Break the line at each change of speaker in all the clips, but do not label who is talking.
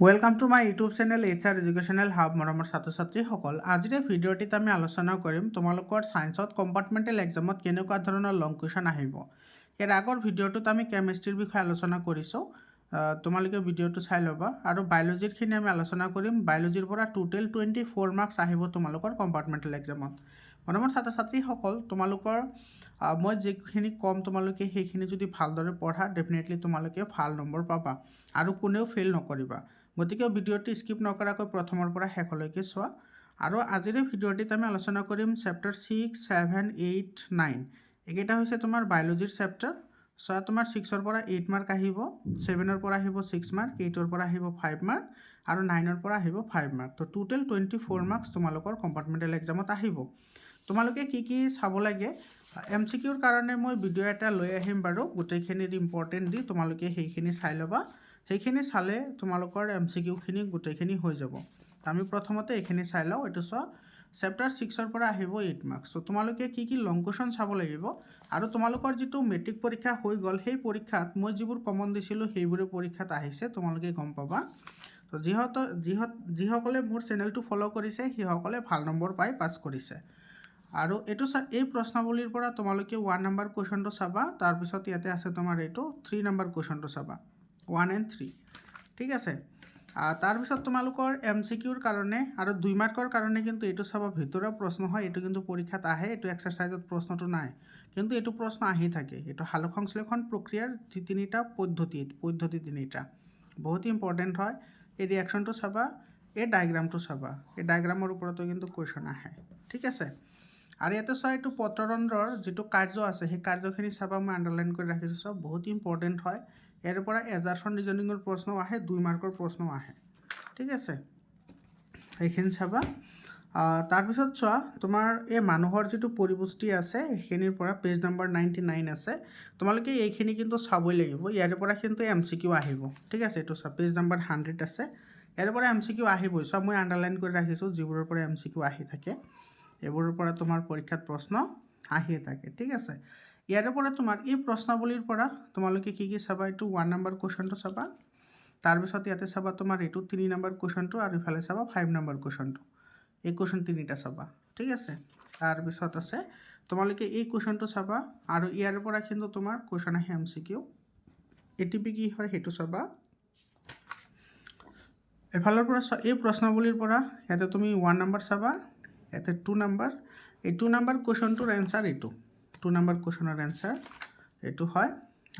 Welcome to my YouTube channel HR educational hub মৰমৰ ছাত্ৰ ছাত্ৰীসকল। আজিৰ এই ভিডিঅ'টিত আমি আলোচনা কৰিম তোমালোকৰ ছায়েন্সত কম্পাৰ্টমেণ্টেল এক্সামত কেনেকুৱা ধৰণৰ লং কুৱেশ্যন আহিব। ইয়াৰ আগৰ ভিডিঅ'টোত আমি কেমিষ্ট্ৰিৰ বিষয়ে আলোচনা কৰিছোঁ, তোমালোকে ভিডিঅ'টো চাই ল'বা। আৰু বায়'লজিৰখিনি আমি আলোচনা কৰিম। বায়'লজিৰ পৰা টোটেল 24 মাৰ্কছ আহিব তোমালোকৰ কম্পাৰ্টমেণ্টেল এক্সামত। মৰমৰ ছাত্ৰ ছাত্ৰীসকল, তোমালোকৰ মই যিখিনি ক'ম তোমালোকে সেইখিনি যদি ভালদৰে পঢ়া ডেফিনেটলি তোমালোকে ভাল নম্বৰ পাবা আৰু কোনেও ফেইল নকৰিবা। গতিকে ভিডিঅ'টি স্কিপ নকৰাকৈ প্ৰথমৰ পৰা শেষলৈকে চোৱা। আৰু আজিৰ ভিডিঅ'টিত আমি আলোচনা কৰিম চেপ্টাৰ 6, 7, 8, 9 এইকেইটা হৈছে তোমাৰ বায়'লজিৰ চেপ্টাৰ। চোৱা, তোমাৰ 6ৰ পৰা 8 মাৰ্ক আহিব, 7ৰ পৰা আহিব 6 মাৰ্ক, 8ৰ পৰা আহিব 5 মাৰ্ক আৰু 9ৰ পৰা আহিব 5 মাৰ্ক। তো টোটেল 24 মাৰ্কছ তোমালোকৰ কম্পাৰ্টমেণ্টেল এক্সামত আহিব। তোমালোকে কি চাব লাগে, MCQৰ কাৰণে মই ভিডিঅ' এটা লৈ আহিম বাৰু, গোটেইখিনিৰ ইম্পৰ্টেণ্ট দি তোমালোকে সেইখিনি চাই ল'বা। সেইখিনি চালে তোমালোকৰ MCQখিনি গোটেইখিনি হৈ যাব। আমি প্ৰথমতে এইখিনি চাই লওঁ। এইটো চোৱা, চেপ্টাৰ 6ৰ পৰা আহিব 8 মাৰ্কছ। ত' তোমালোকে কি লং কুৱেশ্যন চাব লাগিব। আৰু তোমালোকৰ যিটো মেট্ৰিক পৰীক্ষা হৈ গ'ল, সেই পৰীক্ষাত মই যিবোৰ কমন দিছিলোঁ সেইবোৰে পৰীক্ষাত আহিছে, তোমালোকে গম পাবা। তো যিসকলে মোৰ চেনেলটো ফ'ল' কৰিছে সেইসকলে ভাল নম্বৰ পাই পাছ কৰিছে। আৰু এইটো এই প্ৰশ্নাৱলীৰ পৰা তোমালোকে 1 নম্বৰ কুৱেশ্যনটো চাবা, তাৰপিছত ইয়াতে আছে তোমাৰ এইটো 3 নম্বৰ কুৱেশ্যনটো চাবা, 1 and 3। ঠিক আছে। তাৰপিছত তোমালোকৰ MCQৰ কাৰণে আৰু 2 মাৰ্কৰ কাৰণে কিন্তু এইটো চাবা, ভিতৰুৱা প্ৰশ্ন হয়, এইটো কিন্তু পৰীক্ষাত আহে। এইটো এক্সাৰচাইজত প্ৰশ্নটো নাই, কিন্তু এইটো প্ৰশ্ন আহি থাকে। এইটো সালোক সংশ্লেষণ প্ৰক্ৰিয়াৰ তিনিটা পদ্ধতি তিনিটা বহুত ইম্পৰ্টেণ্ট হয়। এই ৰিয়েকশ্যনটো চাবা, এই ডায়েগ্ৰামটো চাবা, এই ডায়েগ্ৰামৰ ওপৰতো কিন্তু কুৱেশ্যন আহে। ঠিক আছে। আৰু ইয়াতে চোৱা, এইটো পত্ৰতন্ত্ৰৰ যিটো কাৰ্য আছে সেই কাৰ্যখিনি চাবা, মই আণ্ডাৰলাইন কৰি ৰাখিছোঁ। চব বহুত ইম্পৰ্টেণ্ট হয়। ইয়াৰ পৰা এজাৰ্চন ৰিজনিঙৰ প্ৰশ্নও আহে, 2 মাৰ্কৰ প্ৰশ্নও আহে। ঠিক আছে, এইখিনি চাবা। তাৰপিছত চোৱা, তোমাৰ এই মানুহৰ যিটো পৰিপুষ্টি আছে সেইখিনিৰ পৰা পেজ নম্বৰ 99 আছে। তোমালোকে এইখিনি কিন্তু চাবই লাগিব। ইয়াৰ পৰা কিন্তু MCQ আহিব। ঠিক আছে, এইটো চোৱা, পেজ নম্বৰ 100 আছে। ইয়াৰ পৰা MCQ আহিবই। চোৱা, মই আণ্ডাৰলাইন কৰি ৰাখিছোঁ যিবোৰৰ পৰা MCQ আহি থাকে। এইবোৰৰ পৰা তোমাৰ পৰীক্ষাত প্ৰশ্ন আহিয়ে থাকে। ঠিক আছে। ইয়াৰ পৰা তোমাৰ এই প্ৰশ্নাৱলীৰ পৰা তোমালোকে কি চাবা, এইটো 1 নম্বৰ কুৱেশ্যনটো চাবা। তাৰপিছত ইয়াতে চাবা তোমাৰ এইটো 3 নম্বৰ কুৱেশ্যনটো, আৰু ইফালে চাবা 5 নম্বৰ কুৱেশ্যনটো। এই কুৱেশ্যন তিনিটা চাবা। ঠিক আছে। তাৰপিছত আছে তোমালোকে এই কুৱেশ্যনটো চাবা, আৰু ইয়াৰ পৰা কিন্তু তোমাৰ কুৱেশ্যন আহে MCQ। ATP কি হয় সেইটো চাবা। এফালৰ পৰা এই প্ৰশ্নাৱলীৰ পৰা ইয়াতে তুমি 1 নম্বৰ চাবা, ইয়াতে 2 নম্বৰ। এই 2 নম্বৰ কুৱেশ্যনটোৰ এনচাৰ এইটো, 2 নম্বৰ কুৱেশ্যনৰ এনচাৰ এইটো হয়।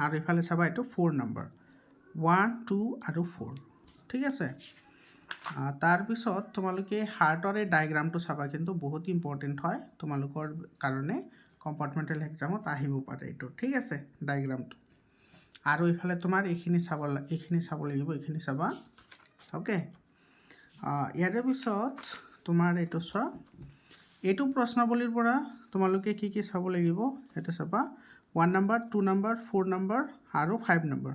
আৰু ইফালে চাবা এইটো 4 নম্বৰ, 1, 2 আৰু 4। ঠিক আছে। তাৰপিছত তোমালোকে হাৰ্টৰ এই ডায়েগ্ৰামটো চাবা, কিন্তু বহুত ইম্পৰ্টেণ্ট হয় তোমালোকৰ কাৰণে, কম্পাৰ্টমেণ্টেল এক্সামত আহিব পাৰে এইটো। ঠিক আছে, ডায়েগ্ৰামটো। আৰু ইফালে তোমাৰ এইখিনি চাব লাগিব, এইখিনি চাবা। অ'কে। ইয়াৰে পিছত তোমাৰ এইটো চোৱা, এইটো প্ৰশ্নাৱলীৰ পৰা তোমালোকে কি চাব লাগিব, এইটো চাবা। 1 নম্বৰ, 2 নম্বৰ, 4 নম্বৰ আৰু 5 নম্বৰ।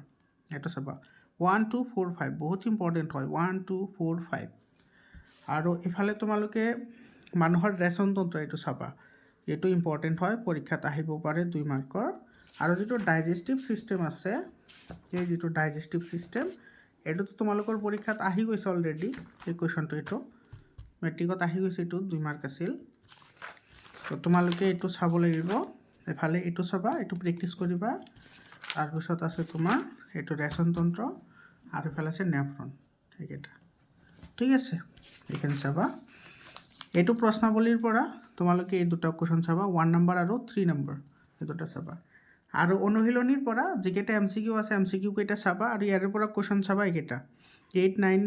এইটো চাবা, 1, 2, 4, 5 বহুত ইম্পৰ্টেণ্ট হয়, 1, 2, 4, 5। আৰু ইফালে তোমালোকে মানুহৰ ৰেচন তন্ত্ৰ এইটো চাবা, এইটো ইম্পৰ্টেণ্ট হয়, পৰীক্ষাত আহিব পাৰে 2 মাৰ্কৰ। আৰু যিটো ডাইজেষ্টিভ ছিষ্টেম আছে, এই যিটো ডাইজেষ্টিভ ছিষ্টেম, এইটোতো তোমালোকৰ পৰীক্ষাত আহি গৈছে অলৰেডি। এই কুৱেশ্যনটো এইটো মেট্ৰিকত আহি গৈছে, এইটো 2 মাৰ্ক আছিল। তো তোমালোকে এইটো চাব লাগিব। এফালে এইটো চাবা, এইটো প্ৰেক্টিছ কৰিবা। তাৰপিছত আছে তোমাৰ এইটো ৰেচন তন্ত্ৰ, আৰু ইফালে আছে নেফ্ৰন, এইকেইটা। ঠিক আছে, এইখিনি চাবা। এইটো প্ৰশ্নাৱলীৰ পৰা তোমালোকে এই দুটা কুৱেশ্যন চাবা, 1 নম্বৰ আৰু 3 নম্বৰ, এই দুটা চাবা। আৰু অনুশীলনীৰ পৰা যিকেইটা MCQ আছে MCQ কেইটা চাবা, আৰু ইয়াৰ পৰা কুৱেশ্যন চাবা এইকেইটা, 8, 9,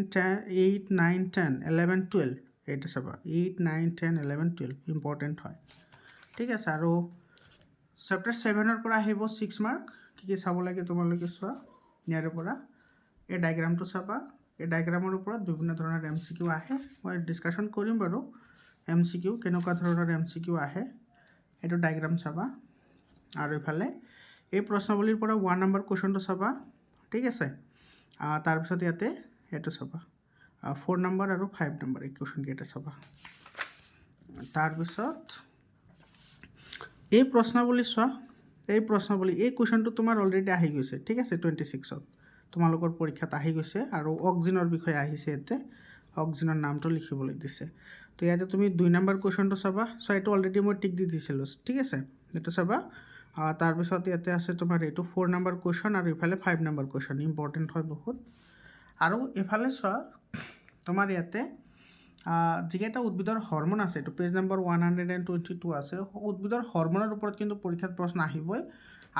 10, 11, 12 এইটো চাবা, 8, 9, 10, 11, 12 ইম্পৰ্টেণ্ট হয়। ঠিক আছে। আৰু চেপ্টাৰ 7ৰ পৰা আহিব 6 মাৰ্ক। কি চাব লাগে তোমালোকে চোৱা, ইয়াৰ পৰা এই ডায়েগ্ৰামটো চাবা। এই ডায়েগ্ৰামৰ ওপৰত বিভিন্ন ধৰণৰ MCQ আহে, মই ডিছকাশ্যন কৰিম বাৰু। MCQ কেনেকুৱা ধৰণৰ MCQ আহে, এইটো ডায়েগ্ৰাম চাবা। আৰু ইফালে এই প্ৰশ্নাৱলীৰ পৰা 1 নম্বৰ কুৱেশ্যনটো চাবা। ঠিক আছে। তাৰপিছত ইয়াতে এইটো চাবা, 4 নম্বৰ আৰু 5 নম্বৰ এই কুৱেশ্যনকেইটা চাবা। তাৰপিছত এই প্ৰশ্নাৱলী চোৱা, এই কুৱেশ্যনটো তোমাৰ অলৰেডি আহি গৈছে। ঠিক আছে, 26ত তোমালোকৰ পৰীক্ষাত আহি গৈছে আৰু অক্সিজেনৰ বিষয়ে আহিছে ইয়াতে অক্সিজেনৰ নামটো লিখিবলৈ দিছে তো ইয়াতে তুমি 2 নম্বৰ কুৱেশ্যনটো চাবা সো এইটো অলৰেডি মই টিক দি দিছিলোঁ ঠিক আছে এইটো চাবা তাৰপিছত ইয়াতে আছে তোমাৰ এইটো 4 নম্বৰ কুৱেশ্যন আৰু ইফালে 5 নম্বৰ কুৱেশ্যন ইম্পৰ্টেণ্ট হয় বহুত আৰু ইফালে চোৱা তোমাৰ ইয়াতে যিকেইটা উদ্ভিদৰ হৰমোন আছে এইটো পেজ নম্বৰ 122 আছে উদ্ভিদৰ হৰমোনৰ ওপৰত কিন্তু পৰীক্ষাত প্ৰশ্ন আহিবই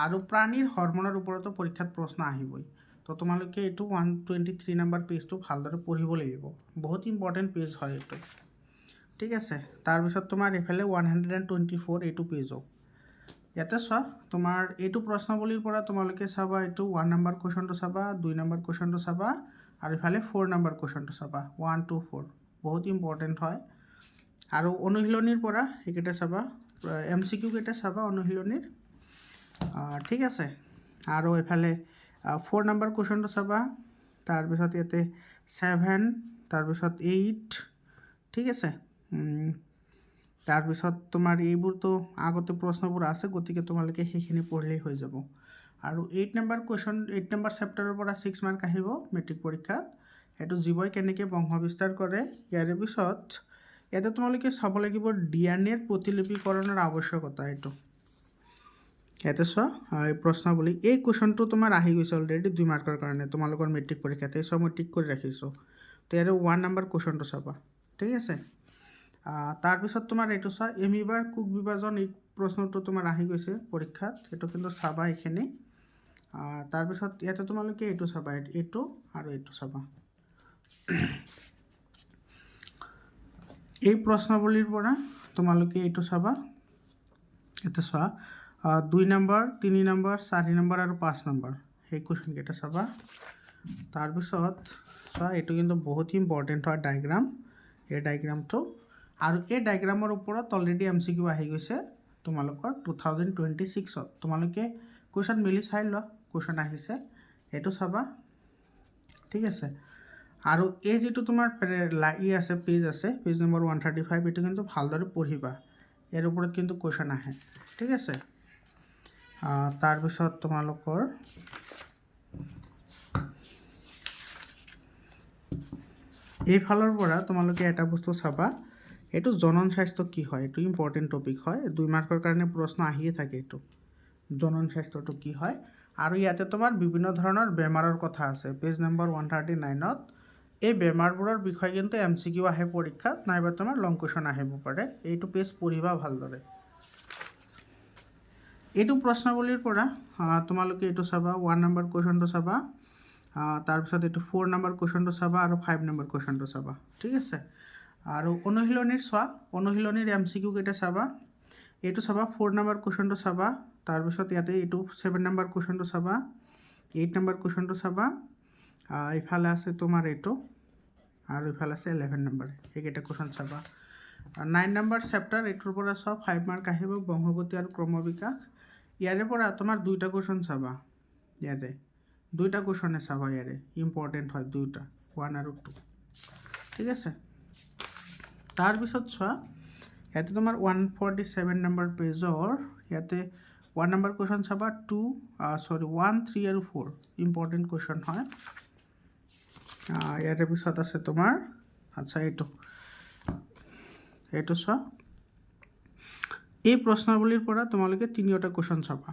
আৰু প্ৰাণীৰ হৰমোনৰ ওপৰতো পৰীক্ষাত প্ৰশ্ন আহিবই তো তোমালোকে এইটো 123 নম্বৰ পেজটো ভালদৰে পঢ়িব লাগিব বহুত ইম্পৰ্টেণ্ট পেজ হয় এইটো ঠিক আছে তাৰপিছত তোমাৰ ইফালে 124 এইটো পেজক ইয়াতে চোৱা তোমাৰ এইটো প্ৰশ্নাৱলীৰ পৰা তোমালোকে চাবা এইটো 1 নম্বৰ কুৱেশ্যনটো চাবা 2 নম্বৰ কুৱেশ্যনটো চাবা আৰু ইফালে 4 নম্বৰ কুৱেশ্যনটো চাবা 1 2 4 বহুত ইম্পৰ্টেণ্ট হয় আৰু অনুশীলনীৰ পৰা এইকেইটা চাবা MCQ কেইটা চাবা অনুশীলনীৰ ঠিক আছে আৰু ইফালে 4 নম্বৰ কুৱেশ্যনটো চাবা তাৰপিছত ইয়াতে 7 তাৰপিছত 8 ঠিক আছে তাৰপিছত তোমাৰ এইবোৰতো আগতে প্ৰশ্নবোৰ আছে গতিকে তোমালোকে সেইখিনি পঢ়িলেই হৈ যাব আৰু 8 নম্বৰ কুৱেশ্যন 8 নম্বৰ চেপ্টাৰৰ পৰা 6 মাৰ্ক আহিব মেট্ৰিক পৰীক্ষাত এইটো জীৱই কেনেকৈ বংশ বিস্তাৰ কৰে ইয়াৰ পিছত ইয়াতে তোমালোকে চাব লাগিব DNA প্ৰতিলিপিকৰণৰ আৱশ্যকতা এইটো ইয়াতে চোৱা এই প্ৰশ্নাৱলী এই কুৱেশ্যনটো তোমাৰ আহি গৈছে অলৰেডি 2 মাৰ্কৰ কাৰণে তোমালোকৰ মেট্ৰিক পৰীক্ষাতে এই চব মই টিক কৰি ৰাখিছোঁ তো ইয়াৰে 1 নম্বৰ কুৱেশ্যনটো চাবা ঠিক আছে তাৰপিছত তোমাৰ এইটো চোৱা এমিবাৰ কোষ বিভাজন এই প্ৰশ্নটো তোমাৰ আহি গৈছে পৰীক্ষাত এইটো কিন্তু চাবা এইখিনি তাৰপিছত ইয়াতে তোমালোকে এইটো চাবা এইটো আৰু এইটো চাবা এই প্ৰশ্নাৱলীৰ পৰা তোমালোকে এইটো চাবা এটা চোৱা 2 নম্বৰ 3 নম্বৰ 4 নম্বৰ আৰু 5 নম্বৰ এই কুৱেশ্যন কেইটা চাবা তাৰপিছত চোৱা এইটো কিন্তু বহুত ইম্পৰ্টেণ্ট হয় ডায়েগ্ৰাম এই ডায়েগ্ৰামটো আৰু এই ডায়েগ্ৰামৰ ওপৰত অলৰেডি MCQ আহি গৈছে তোমালোকৰ 2026ত তোমালোকে কুৱেশ্যন মিলি চাই লোৱা কুৱেশ্যন আহিছে এইটো চাবা ঠিক আছে আৰু এই যেটো তোমাৰ আছে পেজ আছে পেজ নম্বৰ 135 এইটো কিন্তু ভালদৰে পঢ়িবা ইয়াৰ ওপৰত কিন্তু কুৱেশ্যন আহে ঠিক আছে তাৰপিছত তোমালোকৰ এইফালৰ পৰা তোমালোকে এটা বস্তু চাবা এইটো জনন স্বাস্থ্য কি হয় এইটো ইম্পৰ্টেণ্ট টপিক হয় 2 মাৰ্কৰ কাৰণে প্ৰশ্ন আহিয়ে থাকে এইটো জনন স্বাস্থ্যটো কি হয় আৰু ইয়াতে তোমাৰ বিভিন্ন ধৰণৰ বেমাৰৰ কথা আছে পেজ নম্বৰ 139ত এই বেমাৰবোৰৰ বিষয়ে কিন্তু MCQ আহে পৰীক্ষাত নাইবা তোমাৰ লং কুৱেশ্যন আহিব পাৰে এইটো পেজ পঢ়িবা ভালদৰে এইটো প্ৰশ্নাৱলীৰ পৰা তোমালোকে এইটো চাবা 1 নম্বৰ কুৱেশ্যনটো চাবা তাৰপিছত এইটো 4 নম্বৰ কুৱেশ্যনটো চাবা আৰু 5 নম্বৰ কুৱেশ্যনটো চাবা ঠিক আছে আৰু অনুশীলনীৰ চোৱা অনুশীলনীৰ MCQ কেইটা চাবা এইটো চাবা 4 নম্বৰ কুৱেশ্যনটো চাবা তাৰপিছত ইয়াতে এইটো 7 নম্বৰ কুৱেশ্যনটো চাবা 8 নম্বৰ কুৱেশ্যনটো চাবা ইফালে আছে তোমাৰ এইটো আৰু ইফালে আছে 11 নম্বৰ এইকেইটা কুৱেশ্যন চাবা 9 নম্বৰ চেপ্টাৰ এইটোৰ পৰা চোৱা 5 মাৰ্ক আহিব বংশগতি আৰু ক্ৰমবিকাশ ইয়াৰে পৰা তোমাৰ 2টা কুৱেশ্যন চাবা ইয়াতে 2টা কুৱেশ্যনে চাবা ইয়াৰে ইম্পৰ্টেণ্ট হয় 2টা 1 আৰু 2 ঠিক আছে তাৰপিছত চোৱা ইয়াতে তোমাৰ 147 নম্বৰ পেজৰ ইয়াতে 1 নম্বৰ কুৱেশ্যন চাবা 1 3 আৰু 4 ইম্পৰ্টেণ্ট কুৱেশ্যন হয় ইয়াৰে পিছত আছে তোমাৰ আচ্ছা এইটো চোৱা এই প্ৰশ্নাৱলীৰ পৰা তোমালোকে 3টা কুৱেশ্যন চাবা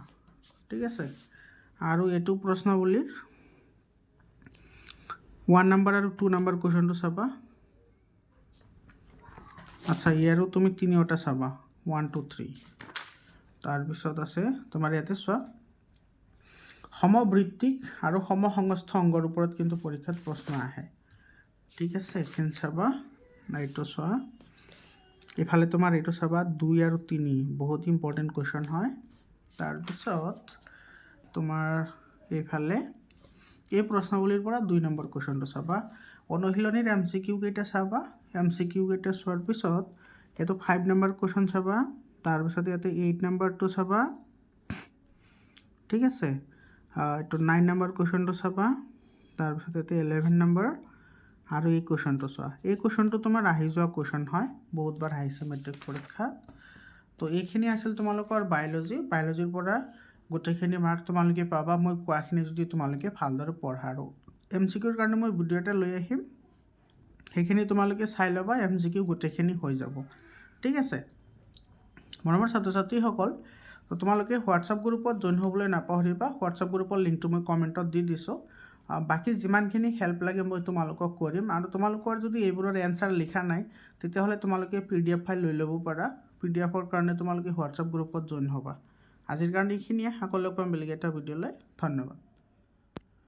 ঠিক আছে আৰু এইটো প্ৰশ্নাৱলীৰ 1 নম্বৰ আৰু 2 নম্বৰ কুৱেশ্যনটো চাবা আচ্ছা ইয়াৰো তুমি 3টা চাবা 1 2 3 তাৰপিছত আছে তোমাৰ ইয়াতে চোৱা সমবৃত্তিক আৰু সমসংস্থ অংগৰ ওপৰত কিন্তু পৰীক্ষাত প্ৰশ্ন আহে ঠিক আছে এইখিনি চাবা এইটো চোৱা ইফালে তোমাৰ এইটো চাবা 2 আৰু 3 বহুত ইম্পৰ্টেণ্ট কুৱেশ্যন হয় তাৰপিছত তোমাৰ এইফালে এই প্ৰশ্নাৱলীৰ পৰা 2 নম্বৰ কুৱেশ্যনটো চাবা অনুশীলনীৰ MCQ কেইটা চাবা MCQ কেইটা চোৱাৰ পিছত এইটো 5 নম্বৰ কুৱেশ্যন চাবা তাৰপিছত ইয়াতে 8 নম্বৰটো চাবা ঠিক আছে এইটো 9 নম্বৰ কুৱেশ্যনটো চাবা তাৰপিছত ইয়াতে 11 নম্বৰ আৰু এই কুৱেশ্যনটো চোৱা এই কুৱেশ্যনটো তোমাৰ আহি যোৱা কুৱেশ্যন হয় বহুতবাৰ আহিছে মেট্ৰিক পৰীক্ষাত তো এইখিনি আছিল তোমালোকৰ বায়োলজিৰ পৰা গোটেইখিনি মাৰ্ক তোমালোকে পাবা মই কোৱাখিনি যদি তোমালোকে ভালদৰে পঢ়া। আৰু MCQৰ কাৰণে মই ভিডিঅ' এটা লৈ আহিম, সেইখিনি তোমালোকে চাই ল'বা, MCQ গোটেইখিনি হৈ যাব। ঠিক আছে মৰমৰ ছাত্ৰ ছাত্ৰীসকল, তো তোমালোকে হোৱাটছআপ গ্ৰুপত জইন হ'বলৈ নাপাহৰিবা। হোৱাটছআপ গ্ৰুপৰ লিংকটো মই কমেণ্টত দি দিছোঁ। বাকী যিমানখিনি হেল্প লাগে মই তোমালোকক কৰিম। আৰু তোমালোকৰ যদি এইবোৰৰ এনচাৰ লিখা নাই তেতিয়াহ'লে তোমালোকে PDF ফাইল লৈ ল'ব পাৰা। PDFৰ কাৰণে তোমালোকে হোৱাটছআপ গ্ৰুপত জইন হ'বা। আজিৰ কাৰণে এইখিনিয়ে, আকৌ লগ পাম বেলেগ এটা ভিডিঅ'লৈ। ধন্যবাদ।